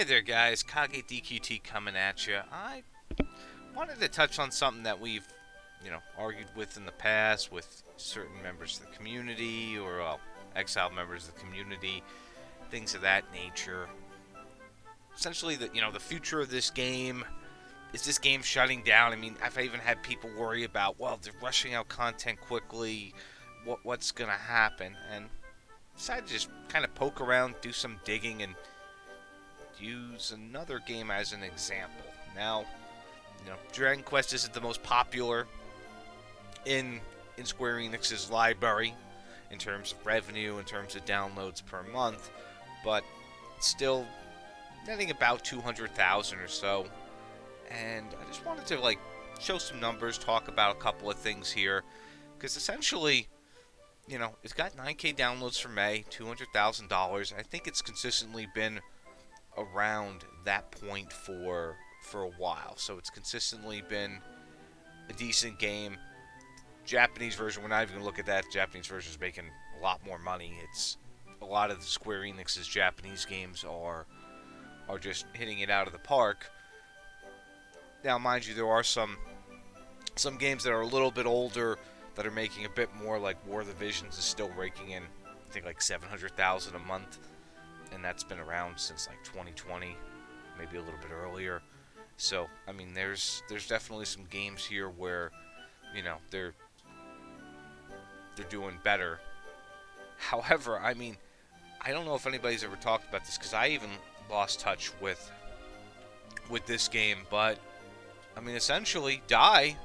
Hey there, guys. Kage DQT coming at you. I wanted to touch on something that we've, argued with in the past with certain members of the community or exiled members of the community, things of that nature. Essentially, the future of this game. Is this game shutting down? I mean, I've even had people worry about, well, they're rushing out content quickly. What's gonna happen? And decided to just kind of poke around, do some digging, and use another game as an example. Now, Dragon Quest isn't the most popular in Square Enix's library in terms of revenue, in terms of downloads per month, but it's still netting about 200,000 or so. And I just wanted to show some numbers, talk about a couple of things here, because essentially, it's got 9K downloads for May, $200,000. I think it's consistently been around that point for a while. So it's consistently been a decent game. Japanese version, we're not even going to look at that. The Japanese version is making a lot more money. It's a lot of the Square Enix's Japanese games are just hitting it out of the park. Now, mind you, there are some games that are a little bit older that are making a bit more. Like War of the Visions is still raking in, I think, like 700,000 a month, and that's been around since like 2020, maybe a little bit earlier. So, I mean, there's definitely some games here where, they're doing better. However, I mean, I don't know if anybody's ever talked about this because I even lost touch with this game, but I mean, essentially, I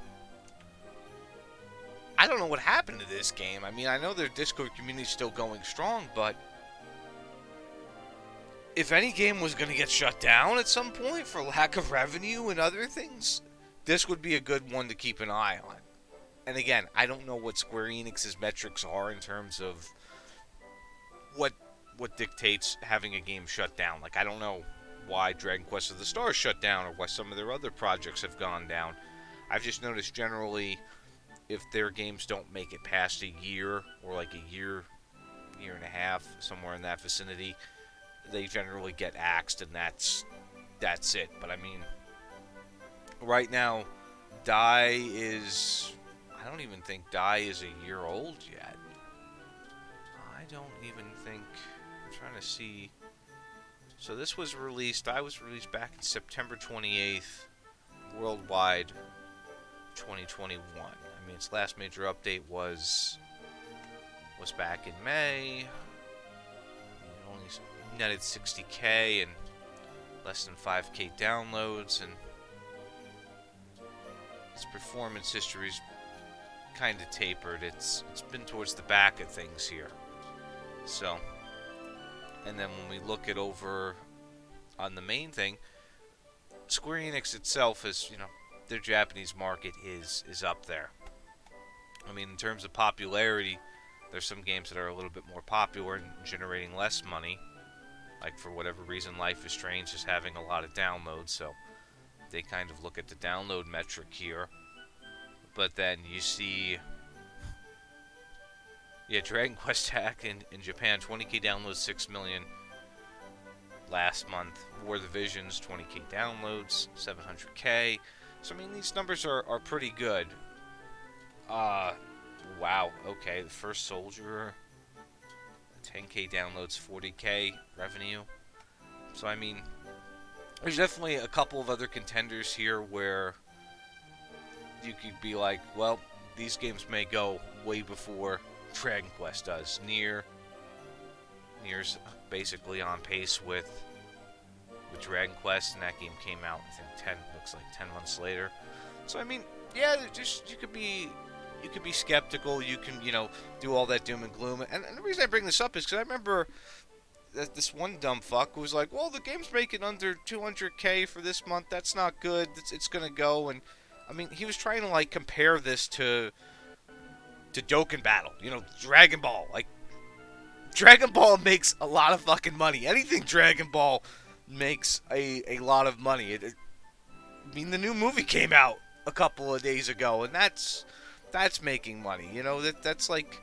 don't know what happened to this game. I mean, I know their Discord community is still going strong, but if any game was going to get shut down at some point for lack of revenue and other things, this would be a good one to keep an eye on. And again, I don't know what Square Enix's metrics are in terms of what dictates having a game shut down. Like, I don't know why Dragon Quest of the Stars shut down or why some of their other projects have gone down. I've just noticed generally if their games don't make it past a year or like a year and a half, somewhere in that vicinity, they generally get axed, and that's it. But I mean, right now, I don't even think Die is a year old yet. I don't even think, I'm trying to see. So this was released, Die was released back in September 28th, worldwide, 2021. I mean, its last major update was back in May. It only netted 60K and less than 5K downloads, and its performance history's kind of tapered. It's been towards the back of things here. So, and then when we look at over on the main thing, Square Enix itself is, their Japanese market is up there. I mean, in terms of popularity, there's some games that are a little bit more popular and generating less money. Like, for whatever reason, Life is Strange is having a lot of downloads, so they kind of look at the download metric here. But then you see, Dragon Quest Tact in Japan, 20K downloads, 6 million last month. War of the Visions, 20K downloads, 700K. So, I mean, these numbers are pretty good. Wow, okay, the First Soldier, 10K downloads, 40K revenue. So, I mean, there's definitely a couple of other contenders here where you could be like, well, these games may go way before Dragon Quest does. Nier's basically on pace with Dragon Quest, and that game came out, I think, 10 months later. So, I mean, yeah, just you could be skeptical. You can, do all that doom and gloom. And the reason I bring this up is because I remember that this one dumb fuck was like, well, the game's making under 200K for this month. That's not good. It's going to go. And, I mean, he was trying to, compare this to Dokkan Battle. Dragon Ball. Like, Dragon Ball makes a lot of fucking money. Anything Dragon Ball makes a lot of money. I mean, the new movie came out a couple of days ago, and that's making money. That's like,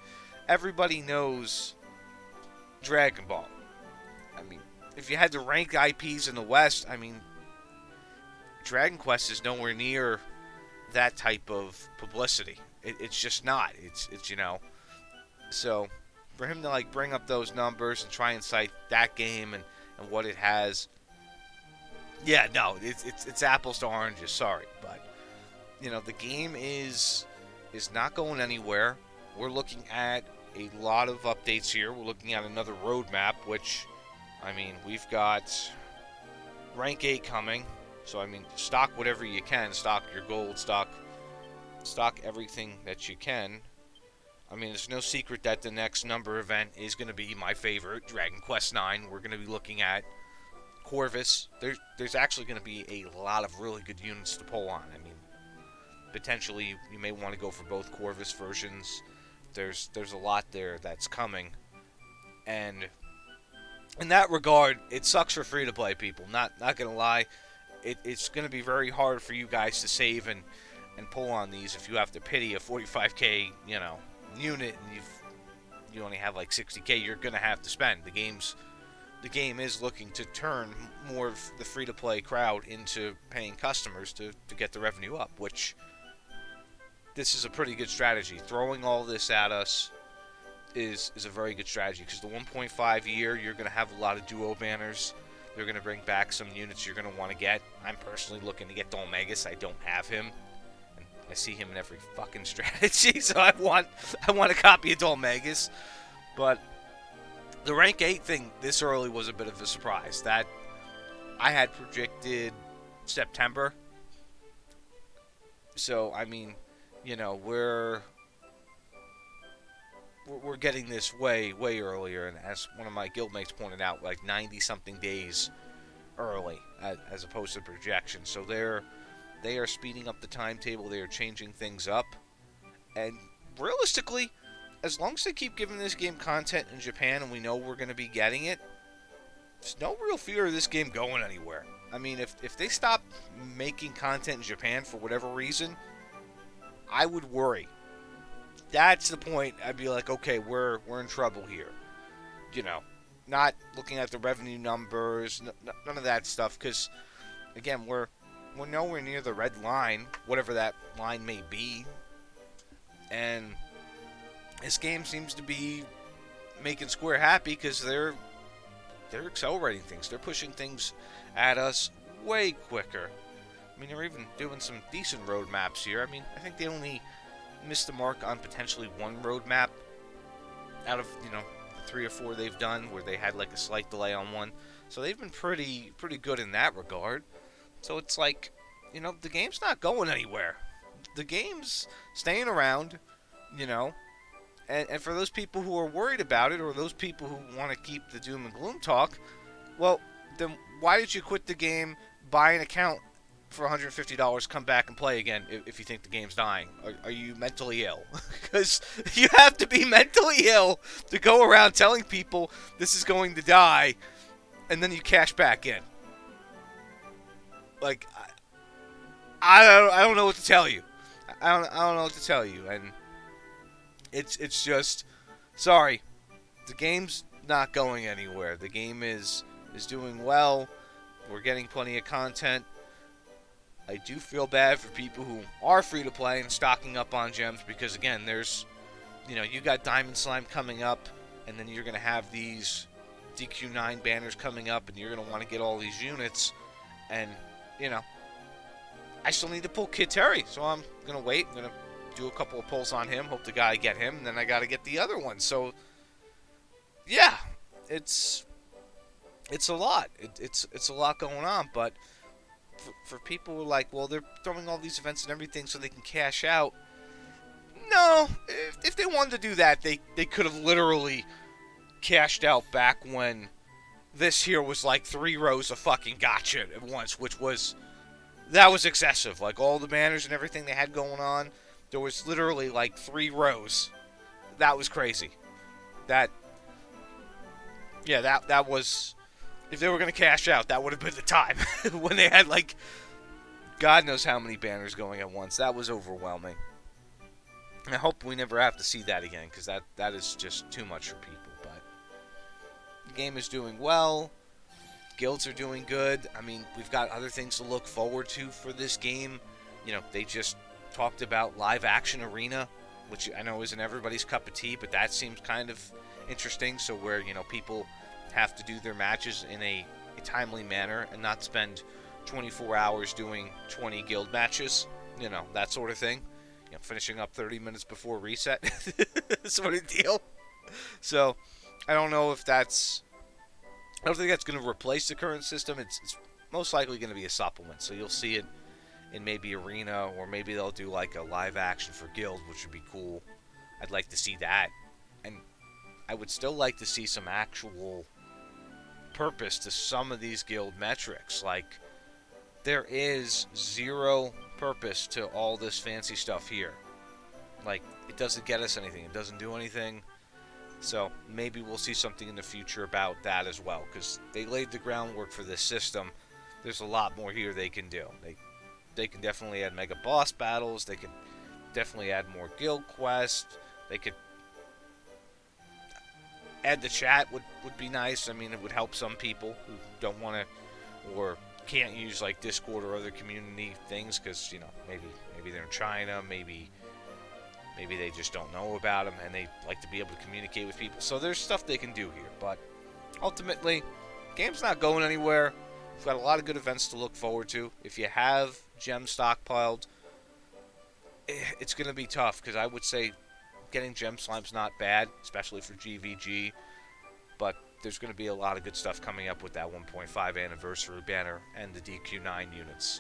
everybody knows Dragon Ball. I mean, if you had to rank IPs in the West, I mean, Dragon Quest is nowhere near that type of publicity. It's just not. It's So for him to like bring up those numbers and try and cite that game and what it has, yeah, no, it's apples to oranges. Sorry, but the game is not going anywhere. We're looking at a lot of updates here. We're looking at another roadmap, which, I mean, we've got rank 8 coming. So I mean, stock whatever you can. Stock your gold. Stock everything that you can. I mean, it's no secret that the next number event is going to be my favorite, Dragon Quest IX. We're going to be looking at Corvus. There's actually going to be a lot of really good units to pull on. I mean, potentially you may want to go for both Corvus versions. There's a lot there that's coming, and in that regard, it sucks for free-to-play people. Not gonna lie, it's gonna be very hard for you guys to save and pull on these if you have to pity a 45k unit and you only have like 60k. You're gonna have to spend. The game is looking to turn more of the free-to-play crowd into paying customers to get the revenue up, which this is a pretty good strategy. Throwing all this at us is a very good strategy, because the 1.5 year, you're going to have a lot of duo banners. They're going to bring back some units you're going to want to get. I'm personally looking to get Dolmegus. I don't have him. And I see him in every fucking strategy, so I want a copy of Dolmegus. But the rank 8 thing this early was a bit of a surprise. That I had predicted September. So, I mean, we're getting this way earlier, and as one of my guildmates pointed out, like 90-something days early, as opposed to projection. So they are speeding up the timetable. They are changing things up, and realistically, as long as they keep giving this game content in Japan, and we know we're going to be getting it, there's no real fear of this game going anywhere. I mean, if they stop making content in Japan for whatever reason, I would worry. That's the point. I'd be like, okay, we're in trouble here. Not looking at the revenue numbers, none of that stuff, because again, we're nowhere near the red line, whatever that line may be, and this game seems to be making Square happy because they're accelerating things. They're pushing things at us way quicker. I mean, they're even doing some decent roadmaps here. I mean, I think they only missed the mark on potentially one roadmap out of, 3 or 4 they've done, where they had like a slight delay on one. So they've been pretty good in that regard. So it's like, the game's not going anywhere. The game's staying around, and for those people who are worried about it, or those people who want to keep the doom and gloom talk, well, then why did you quit the game, buy an account for $150, come back and play again if you think the game's dying? Are you mentally ill? Because you have to be mentally ill to go around telling people this is going to die, and then you cash back in. Like, I don't know what to tell you. I don't know what to tell you, and it's just, sorry, the game's not going anywhere. The game is doing well. We're getting plenty of content. I do feel bad for people who are free to play and stocking up on gems, because again, there's, you got Diamond Slime coming up, and then you're going to have these DQ9 banners coming up, and you're going to want to get all these units, and, I still need to pull Kid Terry, so I'm going to wait. I'm going to do a couple of pulls on him, hope to God I get him, and then I got to get the other one. So, yeah, it's a lot. It's a lot going on, but for people who are like, well, they're throwing all these events and everything so they can cash out. No, if they wanted to do that, they could have literally cashed out back when this here was like 3 rows of fucking gotcha at once, that was excessive. Like, all the banners and everything they had going on, there was literally like 3 rows. That was crazy. That was, if they were going to cash out, that would have been the time. When they had like, God knows how many banners going at once. That was overwhelming. And I hope we never have to see that again, because that is just too much for people. But the game is doing well. guilds are doing good. I mean, we've got other things to look forward to for this game. They just talked about live action arena, which I know isn't everybody's cup of tea, but that seems kind of interesting. So where, people have to do their matches in a timely manner and not spend 24 hours doing 20 guild matches, that sort of thing. Finishing up 30 minutes before reset sort of deal. So I don't know if I don't think that's going to replace the current system. It's most likely going to be a supplement. So you'll see it in maybe Arena, or maybe they'll do like a live action for Guild, which would be cool. I'd like to see that. And I would still like to see some actual purpose to some of these Guild metrics. Like, there is zero purpose to all this fancy stuff here. Like, it doesn't get us anything. It doesn't do anything. So maybe we'll see something in the future about that as well, because they laid the groundwork for this system. There's a lot more here they can do. They can definitely add mega boss battles. They could definitely add more guild quests. They could add the chat would be nice. I mean, it would help some people who don't want to or can't use like Discord or other community things, because maybe they're in China, maybe they just don't know about them, and they like to be able to communicate with people. So there's stuff they can do here, but ultimately, game's not going anywhere. We've got a lot of good events to look forward to. If you have gems stockpiled, it's going to be tough, because I would say getting gem slime's not bad, especially for GVG, but there's going to be a lot of good stuff coming up with that 1.5 anniversary banner and the DQ9 units.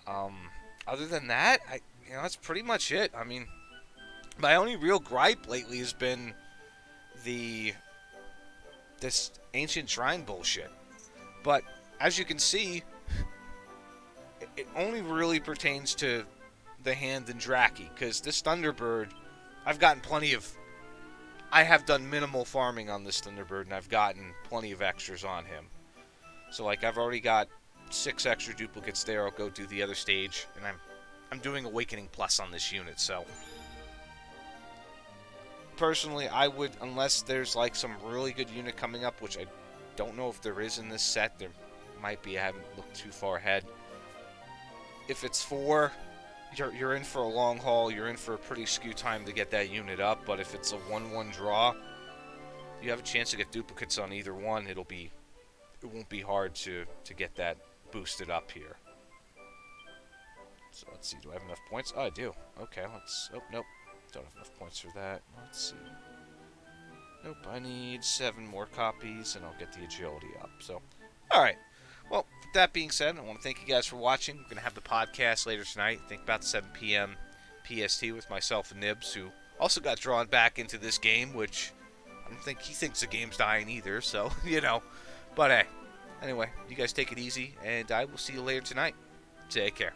Other than that, that's pretty much it. I mean, my only real gripe lately has been this ancient shrine bullshit. But as you can see, it only really pertains to the hand and Draki, because this Thunderbird, I have done minimal farming on this Thunderbird, and I've gotten plenty of extras on him. So like, I've already got 6 extra duplicates there. I'll go do the other stage, and I'm doing Awakening Plus on this unit. So personally, I would, unless there's like some really good unit coming up, which I don't know if there is in this set. There might be. I haven't looked too far ahead. If it's 4, you're in for a long haul. You're in for a pretty skew time to get that unit up. But if it's a 1-1 draw, you have a chance to get duplicates on either one. It won't be hard to get that boosted up here. So let's see. Do I have enough points? Oh, I do. Okay, oh, nope. Don't have enough points for that. Let's see. Nope, I need 7 more copies, and I'll get the agility up. So, alright. Well, with that being said, I want to thank you guys for watching. We're going to have the podcast later tonight. I think about 7 p.m. PST with myself and Nibs, who also got drawn back into this game, which I don't think he thinks the game's dying either, so, But hey, anyway, you guys take it easy, and I will see you later tonight. Take care.